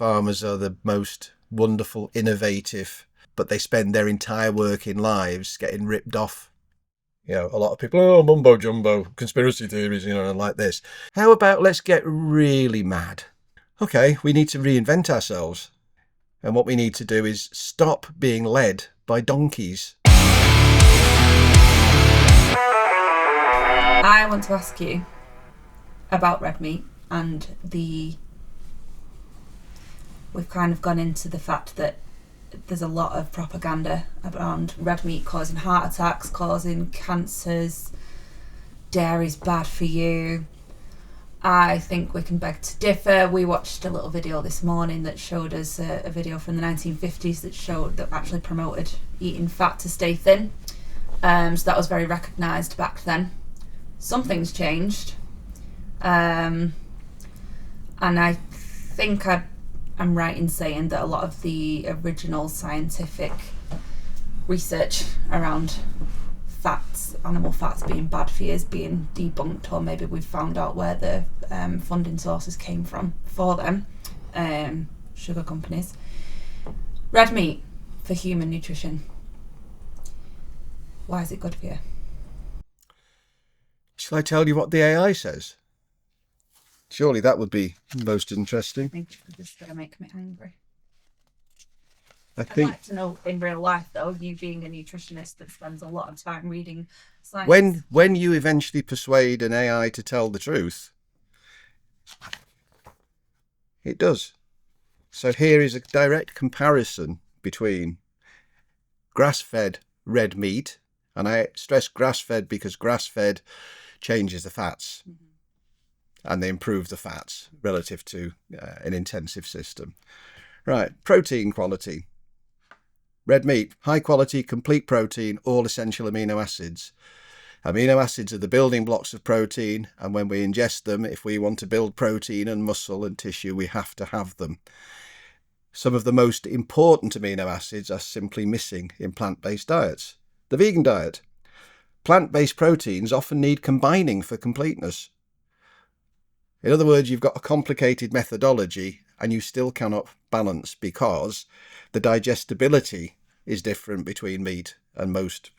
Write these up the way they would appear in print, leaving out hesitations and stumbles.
farmers are the most wonderful, innovative, but they spend their entire working lives getting ripped off. You know, a lot of people, oh, mumbo jumbo, conspiracy theories, you know, like this. How about let's get really mad? Okay, we need to reinvent ourselves. And what we need to do is stop being led by donkeys. I want to ask you about red meat and we've kind of gone into the fact that there's a lot of propaganda around red meat causing heart attacks, causing cancers, dairy's bad for you. I think we can beg to differ. We watched a little video this morning that showed us a video from the 1950s that actually promoted eating fat to stay thin. So that was very recognised back then. Something's changed. And I think I'm right in saying that a lot of the original scientific research around fats, animal fats being bad for you, is being debunked, or maybe we've found out where the funding sources came from for them, sugar companies. Red meat for human nutrition. Why is it good for you? Shall I tell you what the AI says? Surely that would be most interesting. I think this is going to make me angry. I'd like to know in real life, though, you being a nutritionist that spends a lot of time reading science. When you eventually persuade an AI to tell the truth, it does. So here is a direct comparison between grass-fed red meat, and I stress grass-fed because grass-fed changes the fats, and they improve the fats relative to an intensive system. Right, protein quality. Red meat, high quality, complete protein, all essential amino acids. Amino acids are the building blocks of protein, and when we ingest them, if we want to build protein and muscle and tissue, we have to have them. Some of the most important amino acids are simply missing in plant-based diets. The vegan diet. Plant-based proteins often need combining for completeness. In other words, you've got a complicated methodology and you still cannot balance because the digestibility is different between meat and most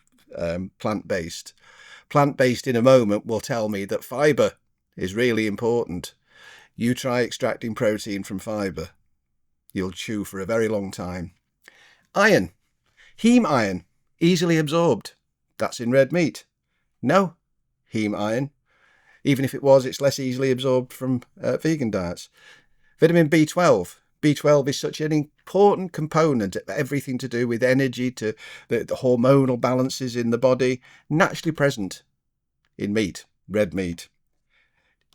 plant-based. Plant-based in a moment will tell me that fibre is really important. You try extracting protein from fibre, you'll chew for a very long time. Iron. Heme iron, easily absorbed. That's in red meat. No heme iron. Even if it was, it's less easily absorbed from vegan diets. Vitamin B12. B12 is such an important component of everything to do with energy, to the hormonal balances in the body, naturally present in meat, red meat.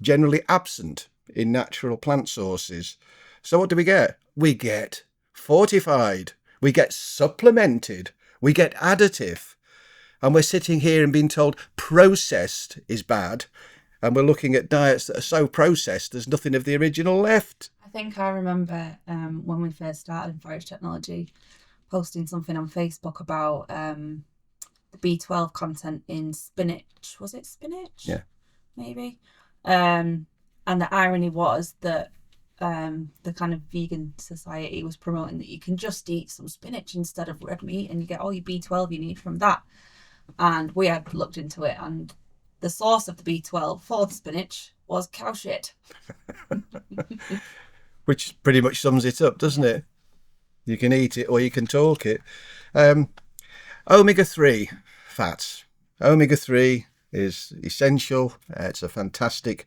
Generally absent in natural plant sources. So what do we get? We get fortified. We get supplemented. We get additive. And we're sitting here and being told processed is bad. And we're looking at diets that are so processed, there's nothing of the original left. I think I remember when we first started in forage technology, posting something on Facebook about the B12 content in spinach. Was it spinach? Yeah. Maybe. And the irony was that the kind of vegan society was promoting that you can just eat some spinach instead of red meat and you get all your B12 you need from that. And we had looked into it, and the source of the B12 for the spinach was cow shit. Which pretty much sums it up, doesn't it? You can eat it or you can talk it. Omega-3 fats. Omega-3 is essential. It's a fantastic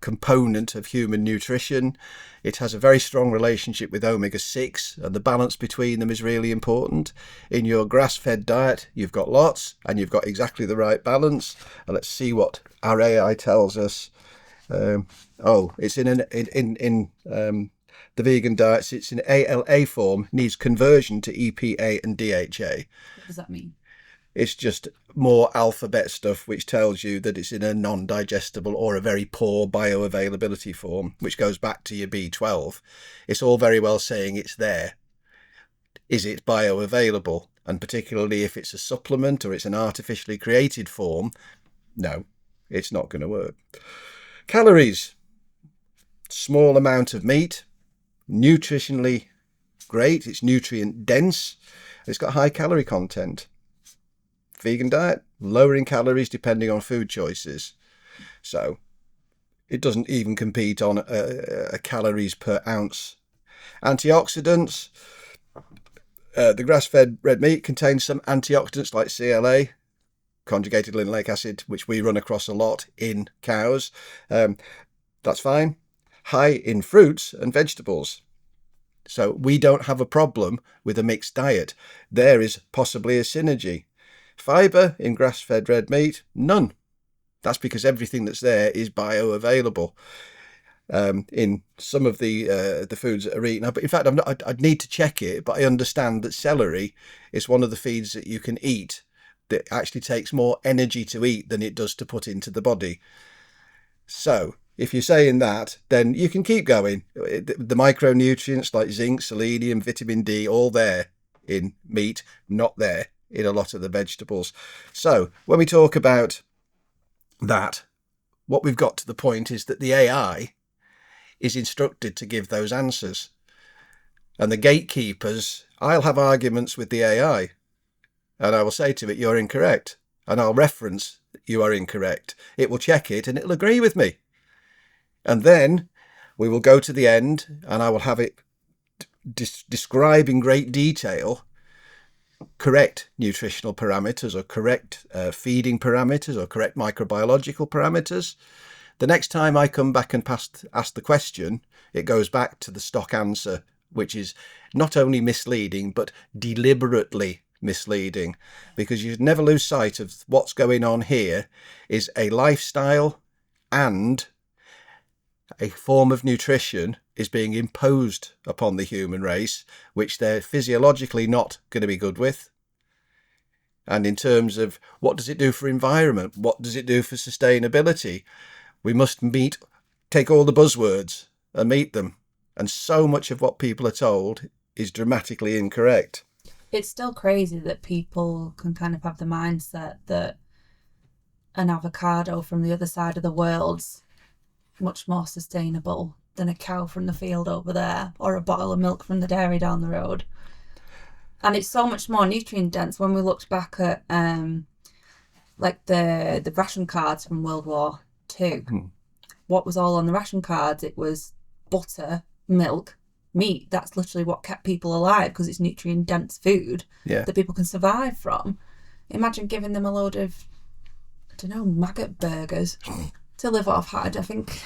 component of human nutrition. It has a very strong relationship with omega-6, and the balance between them is really important. In your grass-fed diet, you've got lots, and you've got exactly the right balance. And let's see what our AI tells us. It's in the vegan diets. It's in ALA form. Needs conversion to EPA and DHA. What does that mean? It's just more alphabet stuff which tells you that it's in a non-digestible or a very poor bioavailability form, which goes back to your B12. It's all very well saying it's there. Is it bioavailable? And particularly if it's a supplement or it's an artificially created form, no, it's not going to work. Calories. Small amount of meat, nutritionally great, it's nutrient dense, and it's got high calorie content. Vegan diet, lowering calories depending on food choices. So it doesn't even compete on a calories per ounce. Antioxidants, the grass-fed red meat contains some antioxidants like CLA, conjugated linoleic acid, which we run across a lot in cows. That's fine. High in fruits and vegetables. So we don't have a problem with a mixed diet. There is possibly a synergy. Fibre in grass-fed red meat, none. That's because everything that's there is bioavailable in some of the foods that are eaten. But in fact, I'd need to check it, but I understand that celery is one of the feeds that you can eat that actually takes more energy to eat than it does to put into the body. So if you're saying that, then you can keep going. The micronutrients like zinc, selenium, vitamin D, all there in meat, not there in a lot of the vegetables. So when we talk about that, what we've got to the point is that the AI is instructed to give those answers. And the gatekeepers, I'll have arguments with the AI. And I will say to it, you're incorrect. And I'll reference, you are incorrect. It will check it and it'll agree with me. And then we will go to the end and I will have it describe in great detail correct nutritional parameters or correct feeding parameters or correct microbiological parameters. The next time I come back and ask the question, it goes back to the stock answer, which is not only misleading, but deliberately misleading, because you never lose sight of what's going on here is a lifestyle and a form of nutrition is being imposed upon the human race, which they're physiologically not going to be good with. And in terms of what does it do for environment? What does it do for sustainability? We must take all the buzzwords and meet them. And so much of what people are told is dramatically incorrect. It's still crazy that people can kind of have the mindset that an avocado from the other side of the world's much more sustainable than a cow from the field over there or a bottle of milk from the dairy down the road. And it's so much more nutrient dense. When we looked back at like the ration cards from World War II, what was all on the ration cards? It was butter, milk, meat. That's literally what kept people alive because it's nutrient dense food that people can survive from. Imagine giving them a load of, I don't know, maggot burgers to live off. I don't think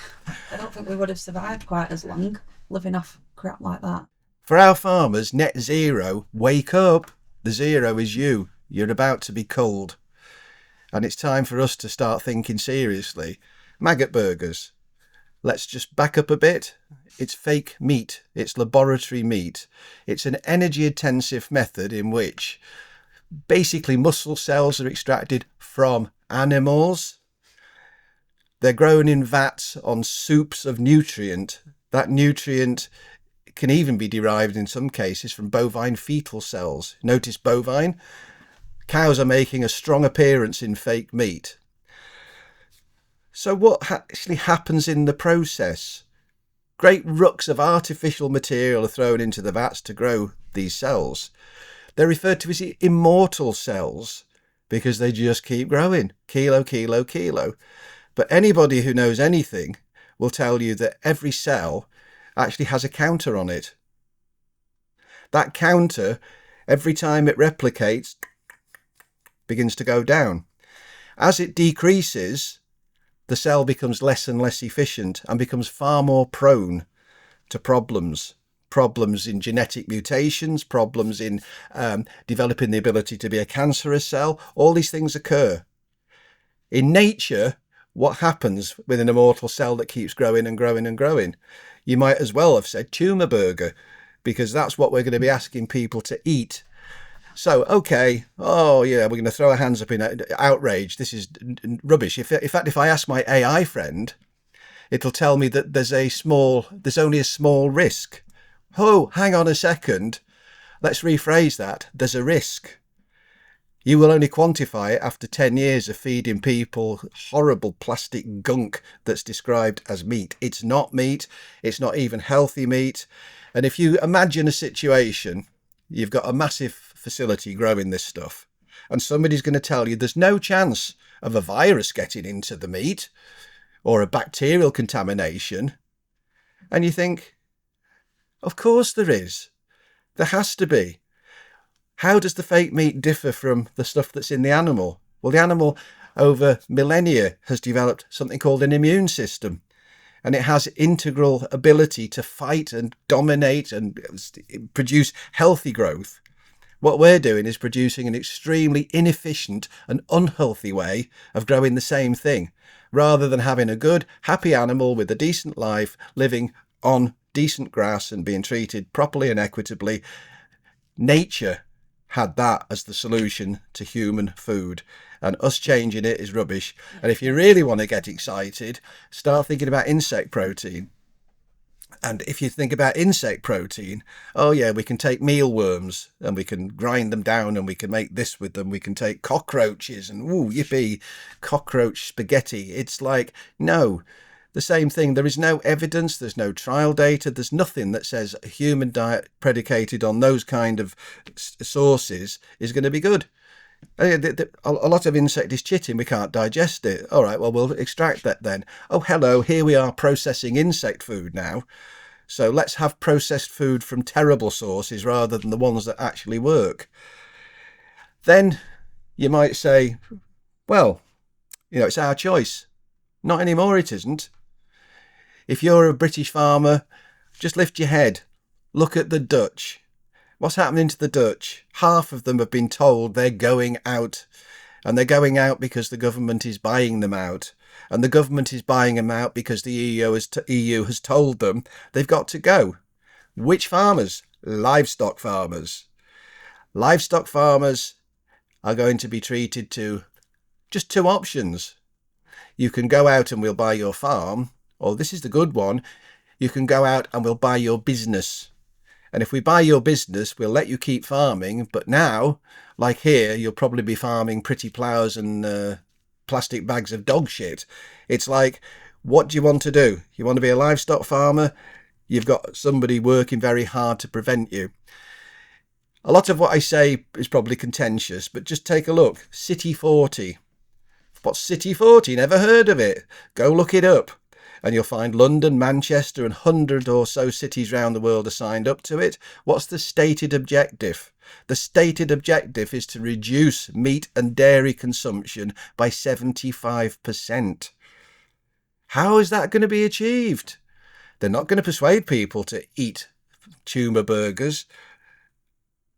we would have survived quite as long living off crap like that. For our farmers, net zero, wake up. The zero is you. You're about to be culled. And it's time for us to start thinking seriously. Maggot burgers. Let's just back up a bit. It's fake meat. It's laboratory meat. It's an energy-intensive method in which basically muscle cells are extracted from animals. They're grown in vats on soups of nutrient. That nutrient can even be derived in some cases from bovine fetal cells. Notice bovine. Cows are making a strong appearance in fake meat. So what actually happens in the process? Great rucks of artificial material are thrown into the vats to grow these cells. They're referred to as immortal cells because they just keep growing. Kilo, kilo, kilo. But anybody who knows anything will tell you that every cell actually has a counter on it. That counter, every time it replicates, begins to go down. As it decreases, the cell becomes less and less efficient and becomes far more prone to problems. Problems in genetic mutations, problems in developing the ability to be a cancerous cell. All these things occur. In nature, what happens with an immortal cell that keeps growing and growing and growing? You might as well have said tumour burger, because that's what we're going to be asking people to eat. So, okay, we're going to throw our hands up in outrage. This is rubbish. In fact, if I ask my AI friend, it'll tell me that there's only a small risk. Oh, hang on a second. Let's rephrase that. There's a risk. You will only quantify it after 10 years of feeding people horrible plastic gunk that's described as meat. It's not meat. It's not even healthy meat. And if you imagine a situation, you've got a massive facility growing this stuff, and somebody's going to tell you there's no chance of a virus getting into the meat or a bacterial contamination. And you think, of course there is. There has to be. How does the fake meat differ from the stuff that's in the animal? Well, the animal over millennia has developed something called an immune system, and it has integral ability to fight and dominate and produce healthy growth. What we're doing is producing an extremely inefficient and unhealthy way of growing the same thing, rather than having a good, happy animal with a decent life, living on decent grass and being treated properly and equitably. Nature had that as the solution to human food, and us changing it is rubbish. And if you really want to get excited, start thinking about insect protein. And if you think about insect protein, oh yeah, we can take mealworms and we can grind them down and we can make this with them. We can take cockroaches and ooh, yippee, cockroach spaghetti. It's like, no, the same thing. There is no evidence. There's no trial data. There's nothing that says a human diet predicated on those kind of sources is going to be good. A lot of insect is chitting. We can't digest it. All right, well, we'll extract that then. Oh, hello, here we are processing insect food now. So let's have processed food from terrible sources rather than the ones that actually work. Then you might say, well, it's our choice. Not anymore, it isn't. If you're a British farmer, just lift your head. Look at the Dutch. What's happening to the Dutch? Half of them have been told they're going out. And they're going out because the government is buying them out. And the government is buying them out because the EU has told them they've got to go. Which farmers? Livestock farmers. Livestock farmers are going to be treated to just two options. You can go out and we'll buy your farm, or this is the good one, you can go out and we'll buy your business. And if we buy your business, we'll let you keep farming. But now, like here, you'll probably be farming pretty ploughs and plastic bags of dog shit. It's like, what do you want to do? You want to be a livestock farmer? You've got somebody working very hard to prevent you. A lot of what I say is probably contentious, but just take a look. City 40. What's City 40? Never heard of it. Go look it up. And you'll find London, Manchester and 100 or so cities around the world are signed up to it. What's the stated objective? The stated objective is to reduce meat and dairy consumption by 75%. How is that going to be achieved? They're not going to persuade people to eat tumour burgers,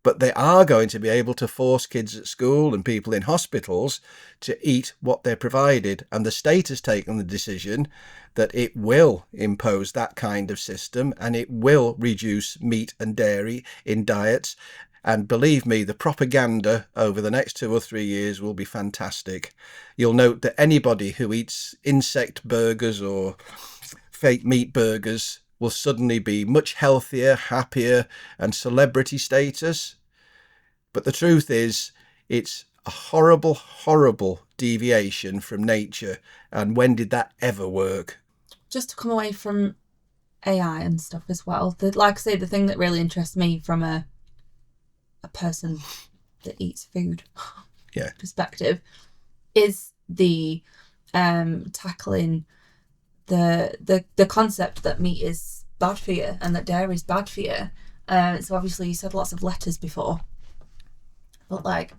but they are going to be able to force kids at school and people in hospitals to eat what they're provided. And the state has taken the decision that it will impose that kind of system and it will reduce meat and dairy in diets. And believe me, the propaganda over the next 2 or 3 years will be fantastic. You'll note that anybody who eats insect burgers or fake meat burgers will suddenly be much healthier, happier and celebrity status. But the truth is, it's a horrible, horrible deviation from nature. And when did that ever work? Just to come away from AI and stuff as well, like I say, the thing that really interests me from a person that eats food perspective is the tackling the concept that meat is bad for you and that dairy is bad for you. So obviously you said lots of letters before, but like,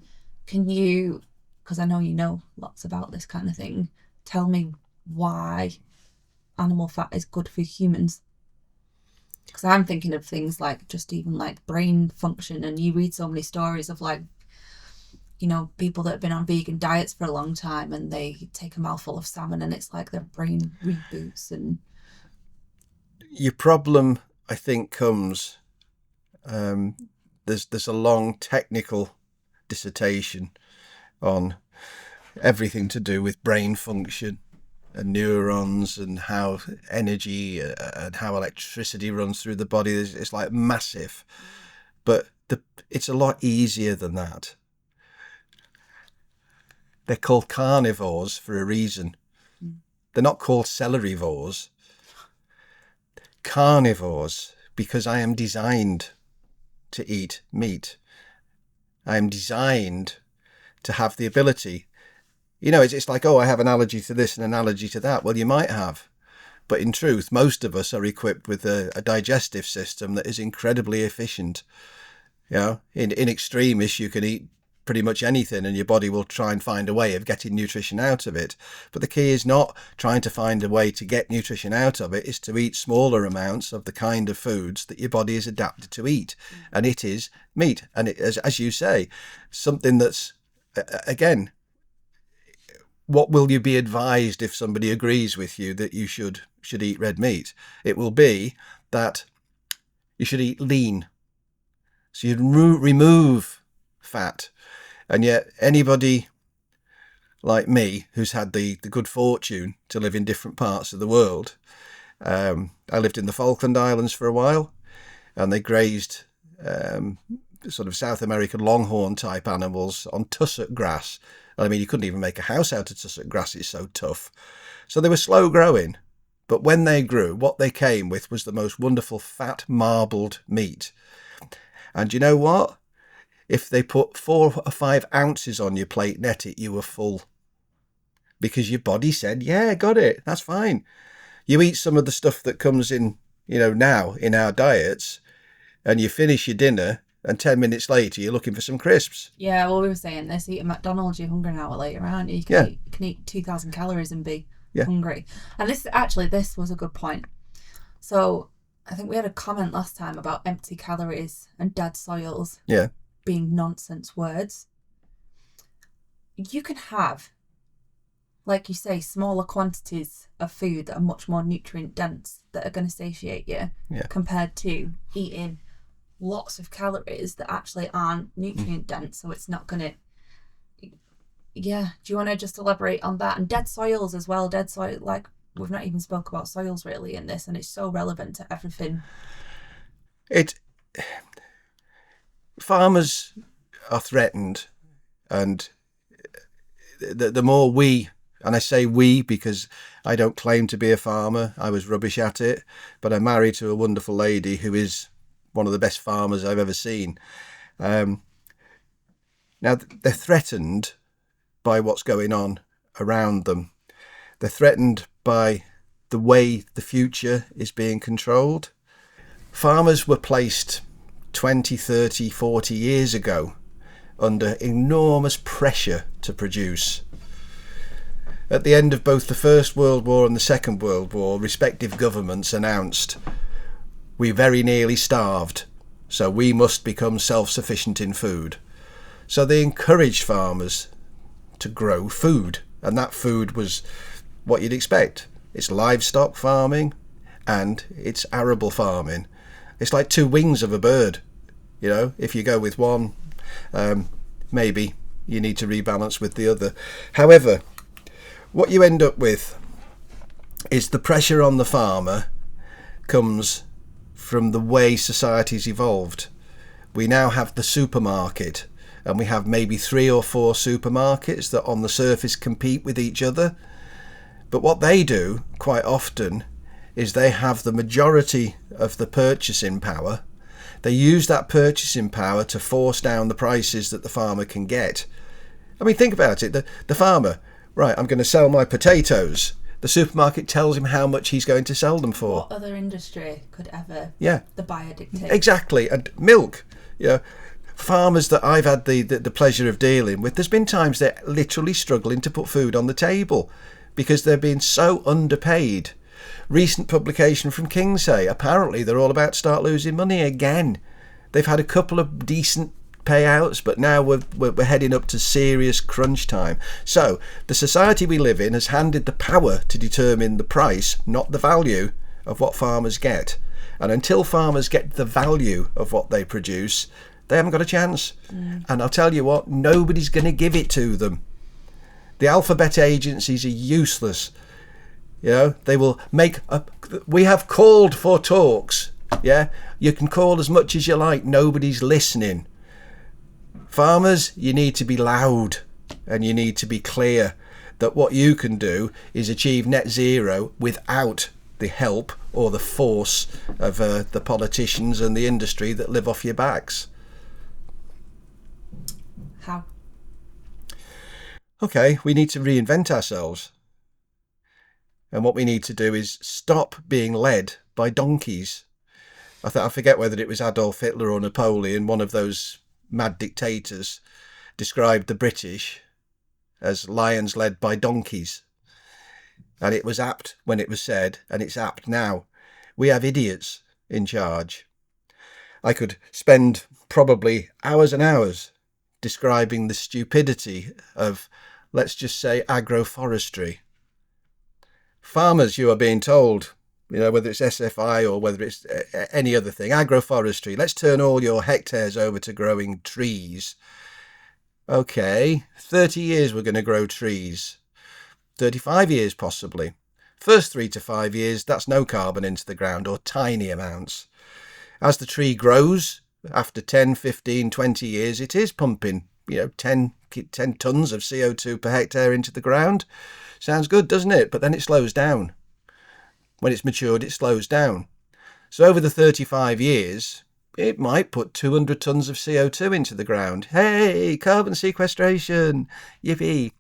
can you, because I know you know lots about this kind of thing, tell me why animal fat is good for humans? Because I'm thinking of things like just even like brain function, and you read so many stories of like, people that have been on vegan diets for a long time and they take a mouthful of salmon and it's like their brain reboots. And your problem, I think, comes there's a long technical dissertation on everything to do with brain function and neurons and how energy and how electricity runs through the body. It's like massive, but it's a lot easier than that. They're called carnivores for a reason. They're not called celerivores. Carnivores, because I am designed to eat meat. I am designed to have the ability. You know, it's like, oh, I have an allergy to this and an allergy to that. Well, you might have. But in truth, most of us are equipped with a digestive system that is incredibly efficient. You know, in extremis, you can eat pretty much anything and your body will try and find a way of getting nutrition out of it. But the key is not trying to find a way to get nutrition out of it, is to eat smaller amounts of the kind of foods that your body is adapted to eat. And it is meat. And it, as you say, something that's, again, what will you be advised if somebody agrees with you that you should eat red meat? It will be that you should eat lean. So you remove fat. And yet anybody like me who's had the good fortune to live in different parts of the world, I lived in the Falkland Islands for a while, and they grazed sort of South American longhorn type animals on tussock grass. I mean, you couldn't even make a house out of tussock grass, it's so tough. So they were slow growing, but when they grew, what they came with was the most wonderful fat marbled meat. And you know what? If they put 4 or 5 ounces on your plate and ate it, you were full. Because your body said, yeah, got it, that's fine. You eat some of the stuff that comes in, you know, now in our diets, and you finish your dinner, and 10 minutes later, you're looking for some crisps. Yeah, well, we were saying this, eating McDonald's, you're hungry an hour later, aren't you? You can eat 2,000 calories and be hungry. And this was a good point. So I think we had a comment last time about empty calories and dead soils. Yeah. Being nonsense words. You can have, like you say, smaller quantities of food that are much more nutrient dense that are going to satiate you compared to eating lots of calories that actually aren't nutrient dense, so it's not going to. Yeah, do you want to just elaborate on that? And dead soils as well. Dead soil, like we've not even spoke about soils really in this, and it's so relevant to everything. Farmers are threatened, and the more we, and I say we because I don't claim to be a farmer, I was rubbish at it, but I'm married to a wonderful lady who is one of the best farmers I've ever seen. Now they're threatened by what's going on around them. They're threatened by the way the future is being controlled. Farmers were placed 20, 30, 40 years ago under enormous pressure to produce. At the end of both the First World War and the Second World War, respective governments announced, we very nearly starved, so we must become self-sufficient in food. So they encouraged farmers to grow food, and that food was what you'd expect. It's livestock farming and it's arable farming. It's like 2 wings of a bird. You know, if you go with one, maybe you need to rebalance with the other. However, what you end up with is the pressure on the farmer comes from the way society's evolved. We now have the supermarket, and we have maybe 3 or 4 supermarkets that on the surface compete with each other. But what they do quite often is they have the majority of the purchasing power. They use that purchasing power to force down the prices that the farmer can get. I mean, think about it. The farmer, right, I'm going to sell my potatoes. The supermarket tells him how much he's going to sell them for. What other industry could ever the buyer dictate? Exactly. And milk, you know, farmers that I've had the pleasure of dealing with, there's been times they're literally struggling to put food on the table because they're being so underpaid. Recent publication from Kingsay, apparently they're all about to start losing money again. They've had a couple of decent payouts, but now we're heading up to serious crunch time. So the society we live in has handed the power to determine the price, not the value of what farmers get. And until farmers get the value of what they produce, they haven't got a chance. And I'll tell you what, nobody's going to give it to them. The alphabet agencies are useless. You know, they will make we have called for talks. Yeah, you can call as much as you like. Nobody's listening. Farmers, you need to be loud. and you need to be clear that what you can do is achieve net zero without the help or the force of the politicians and the industry that live off your backs. How? Okay, we need to reinvent ourselves. And what we need to do is stop being led by donkeys. I forget whether it was Adolf Hitler or Napoleon, one of those mad dictators, described the British as lions led by donkeys. And it was apt when it was said, and it's apt now. We have idiots in charge. I could spend probably hours and hours describing the stupidity of, let's just say, agroforestry. Farmers, you are being told, whether it's SFI or whether it's any other thing, agroforestry, let's turn all your hectares over to growing trees. Okay, 30 years we're going to grow trees. 35 years possibly. First 3 to 5 years, that's no carbon into the ground or tiny amounts. As the tree grows, after 10, 15, 20 years, it is pumping, 10 tons of CO2 per hectare into the ground. Sounds good, doesn't it? But then it slows down. When it's matured, it slows down. So over the 35 years, it might put 200 tons of CO2 into the ground. Hey, carbon sequestration! Yippee!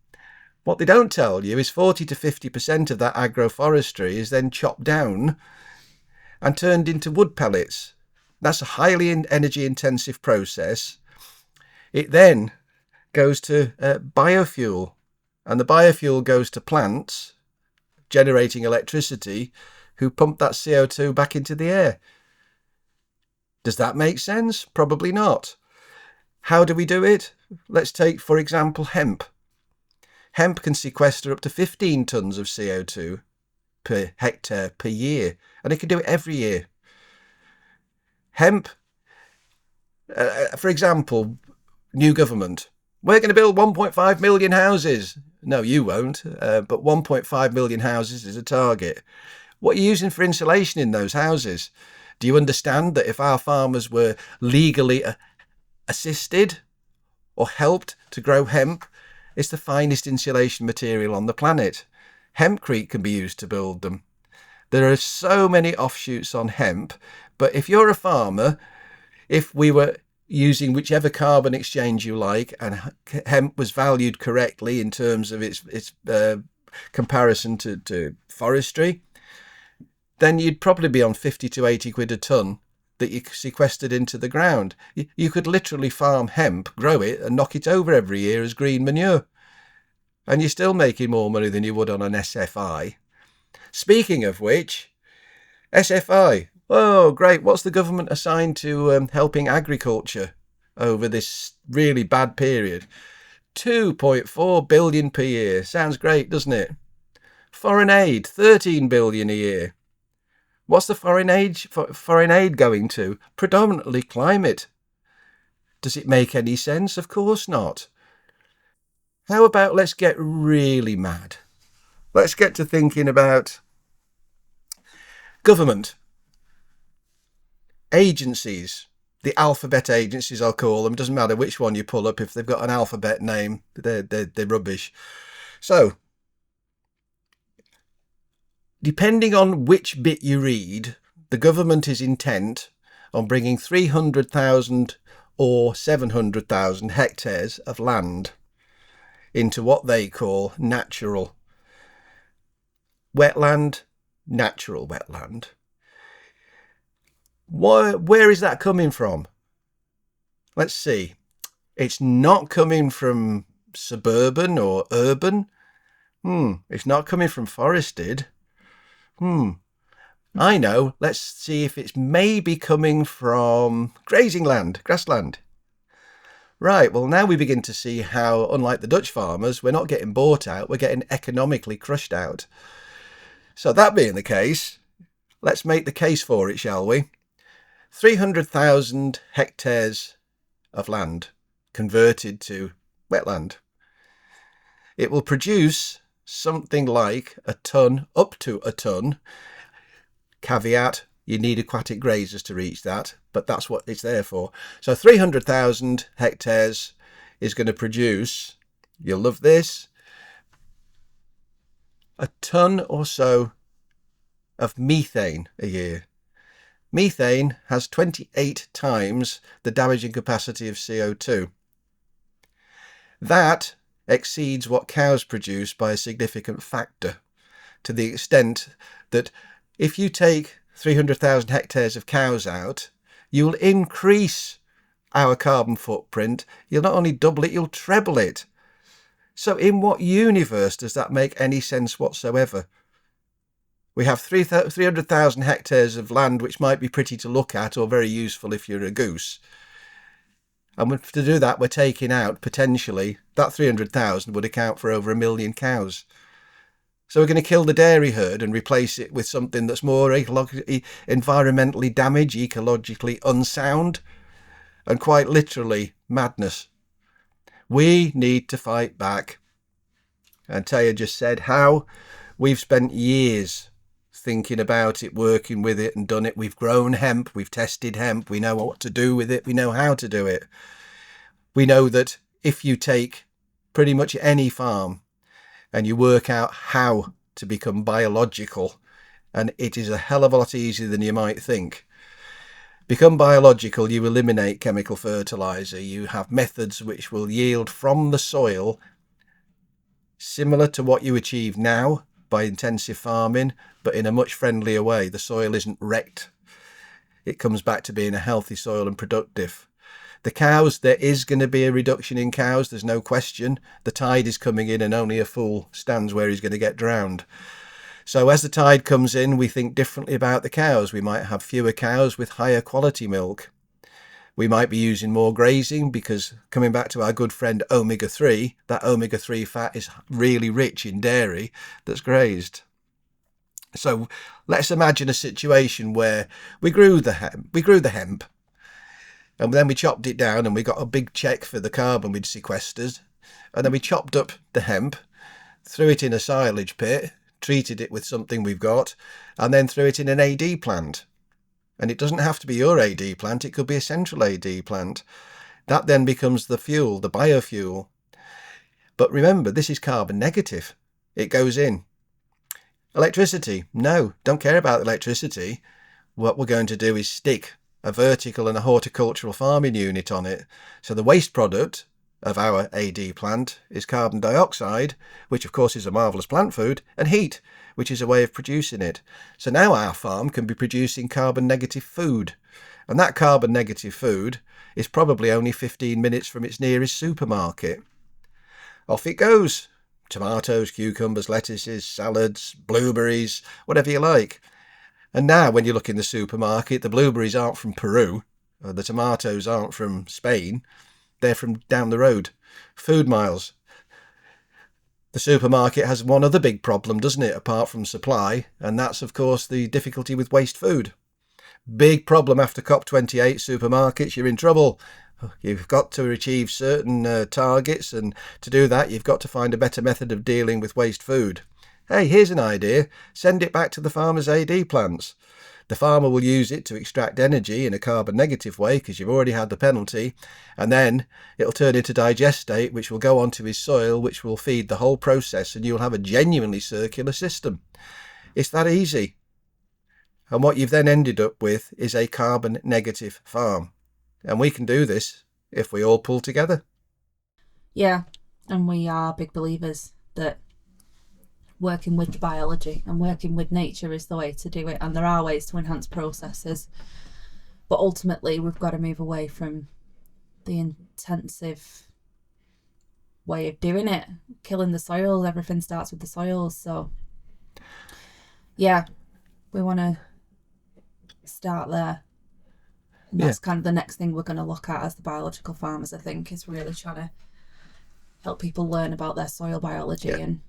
What they don't tell you is 40 to 50% of that agroforestry is then chopped down and turned into wood pellets. That's a highly energy intensive process. It then goes to biofuel, and the biofuel goes to plants generating electricity who pump that CO2 back into the air. Does that make sense? Probably not. How do we do it? Let's take, for example, hemp. Hemp can sequester up to 15 tons of CO2 per hectare per year, and it can do it every year. Hemp, for example, new government. We're going to build 1.5 million houses. No, you won't, but 1.5 million houses is a target. What are you using for insulation in those houses? Do you understand that if our farmers were legally assisted or helped to grow hemp, it's the finest insulation material on the planet. Hempcrete can be used to build them. There are so many offshoots on hemp, but if you're a farmer, if we were using whichever carbon exchange you like and hemp was valued correctly in terms of its comparison to forestry, then you'd probably be on 50 to 80 quid a tonne that you sequestered into the ground. You could literally farm hemp, grow it and knock it over every year as green manure. And you're still making more money than you would on an SFI. Speaking of which, SFI, oh great, what's the government assigned to helping agriculture over this really bad period? 2.4 billion per year. Sounds great, doesn't it? Foreign aid, 13 billion a year. What's the foreign aid going to? Predominantly climate. Does it make any sense? Of course not. How about let's get really mad? Let's get to thinking about government. Agencies. The alphabet agencies, I'll call them. Doesn't matter which one you pull up. If they've got an alphabet name, they're rubbish. So, depending on which bit you read, the government is intent on bringing 300,000 or 700,000 hectares of land into what they call natural wetland, natural wetland. Where is that coming from? Let's see. It's not coming from suburban or urban. It's not coming from forested. I know. Let's see if it's maybe coming from grazing land, grassland. Right, well, now we begin to see how, unlike the Dutch farmers, we're not getting bought out, we're getting economically crushed out. So that being the case, let's make the case for it, shall we? 300,000 hectares of land converted to wetland. It will produce something like a tonne, up to a tonne. Caveat, you need aquatic grazers to reach that, but that's what it's there for. So 300,000 hectares is going to produce You'll love this. A ton or so of methane a year. Methane has 28 times the damaging capacity of CO2. That exceeds what cows produce by a significant factor, to the extent that if you take 300,000 hectares of cows out, you'll increase our carbon footprint. You'll not only double it, you'll treble it. So in what universe does that make any sense whatsoever? We have 300,000 hectares of land which might be pretty to look at or very useful if you're a goose. And to do that, we're taking out, potentially, that 300,000 would account for over 1 million cows. So we're going to kill the dairy herd and replace it with something that's more environmentally damaged, ecologically unsound, and quite literally madness. We need to fight back. And Taya just said how we've spent years thinking about it, working with it and done it. We've grown hemp, we've tested hemp, we know what to do with it, we know how to do it. We know that if you take pretty much any farm and you work out how to become biological, and it is a hell of a lot easier than you might think. Become biological, you eliminate chemical fertilizer, you have methods which will yield from the soil similar to what you achieve now by intensive farming, but in a much friendlier way. The soil isn't wrecked. It comes back to being a healthy soil and productive. The cows, there is going to be a reduction in cows, there's no question. The tide is coming in and only a fool stands where he's going to get drowned. So as the tide comes in, we think differently about the cows. We might have fewer cows with higher quality milk. We might be using more grazing because, coming back to our good friend omega-3, that omega-3 fat is really rich in dairy that's grazed. So let's imagine a situation where we grew the hemp, and then we chopped it down and we got a big check for the carbon we'd sequestered, and then we chopped up the hemp, threw it in a silage pit, treated it with something we've got, and then threw it in an AD plant. And it doesn't have to be your AD plant, it could be a central AD plant. That then becomes the fuel, the biofuel. But remember, this is carbon negative. It goes in. Electricity, no, don't care about electricity. What we're going to do is stick a vertical and a horticultural farming unit on it. So the waste product of our AD plant is carbon dioxide, which of course is a marvellous plant food, and heat, which is a way of producing it. So now our farm can be producing carbon negative food. And that carbon negative food is probably only 15 minutes from its nearest supermarket. Off it goes. Tomatoes, cucumbers, lettuces, salads, blueberries, whatever you like. And now when you look in the supermarket, the blueberries aren't from Peru, or the tomatoes aren't from Spain, they're from down the road. Food miles. The supermarket has one other big problem, doesn't it, apart from supply, and that's of course the difficulty with waste food. Big problem after COP28, supermarkets, you're in trouble. You've got to achieve certain targets, and to do that you've got to find a better method of dealing with waste food. Hey, here's an idea. Send it back to the farmer's AD plants. The farmer will use it to extract energy in a carbon negative way because you've already had the penalty, and then it'll turn into digestate, which will go onto his soil, which will feed the whole process, and you'll have a genuinely circular system. It's that easy. And what you've then ended up with is a carbon negative farm. And we can do this if we all pull together. Yeah, and we are big believers that working with biology and working with nature is the way to do it, and there are ways to enhance processes, but ultimately we've got to move away from the intensive way of doing it, killing the soils. Everything starts with the soils. So yeah, we want to start there, and that's kind of the next thing we're going to look at as the biological farmers, I think, is really trying to help people learn about their soil biology and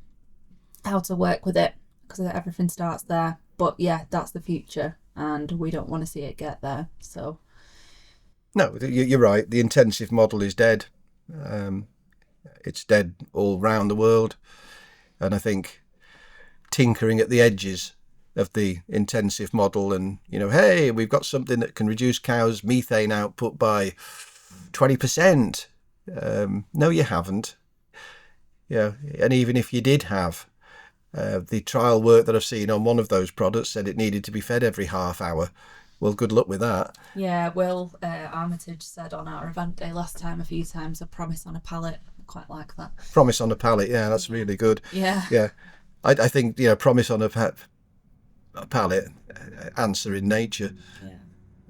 how to work with it, because everything starts there. But yeah, that's the future, and we don't want to see it get there. So no, you're right, the intensive model is dead. It's dead all round the world, and I think tinkering at the edges of the intensive model, and hey, we've got something that can reduce cows' methane output by 20%. No, you haven't. Yeah, and even if you did have the trial work that I've seen on one of those products said it needed to be fed every half hour. Well, good luck with that. Yeah, Will Armitage said on our event day last time a few times, a promise on a pallet. I quite like that. Promise on a pallet, yeah, that's really good. Yeah. Yeah, I think promise on a pallet, answer in nature. Yeah.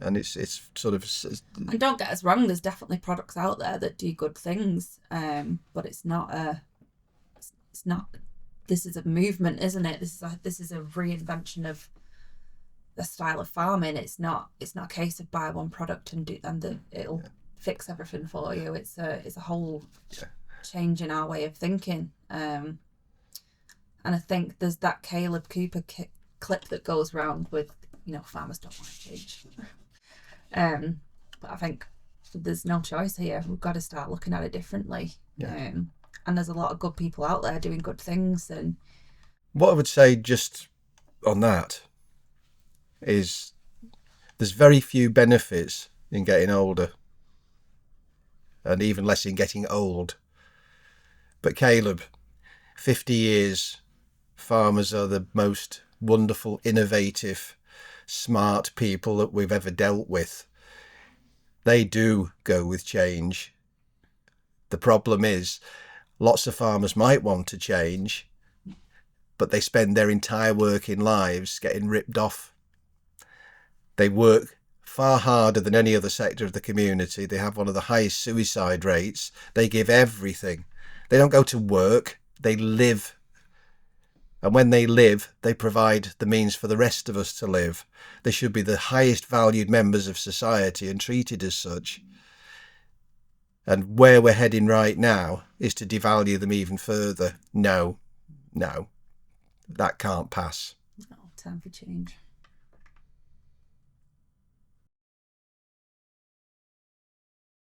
And it's sort of. And don't get us wrong, there's definitely products out there that do good things, but it's not a. It's not. This is a movement, isn't it? This is a reinvention of the style of farming. It's not a case of buy one product and it'll fix everything for you. It's a whole change in our way of thinking. And I think there's that Caleb Cooper clip that goes around with farmers don't want to change. But I think there's no choice here. We've got to start looking at it differently. Yeah. And there's a lot of good people out there doing good things. And what I would say just on that is there's very few benefits in getting older, and even less in getting old. But Caleb, 50 years, farmers are the most wonderful, innovative, smart people that we've ever dealt with. They do go with change. The problem is lots of farmers might want to change, but they spend their entire working lives getting ripped off. They work far harder than any other sector of the community. They have one of the highest suicide rates. They give everything. They don't go to work, they live. And when they live, they provide the means for the rest of us to live. They should be the highest valued members of society and treated as such. And where we're heading right now is to devalue them even further. No, that can't pass. time for change.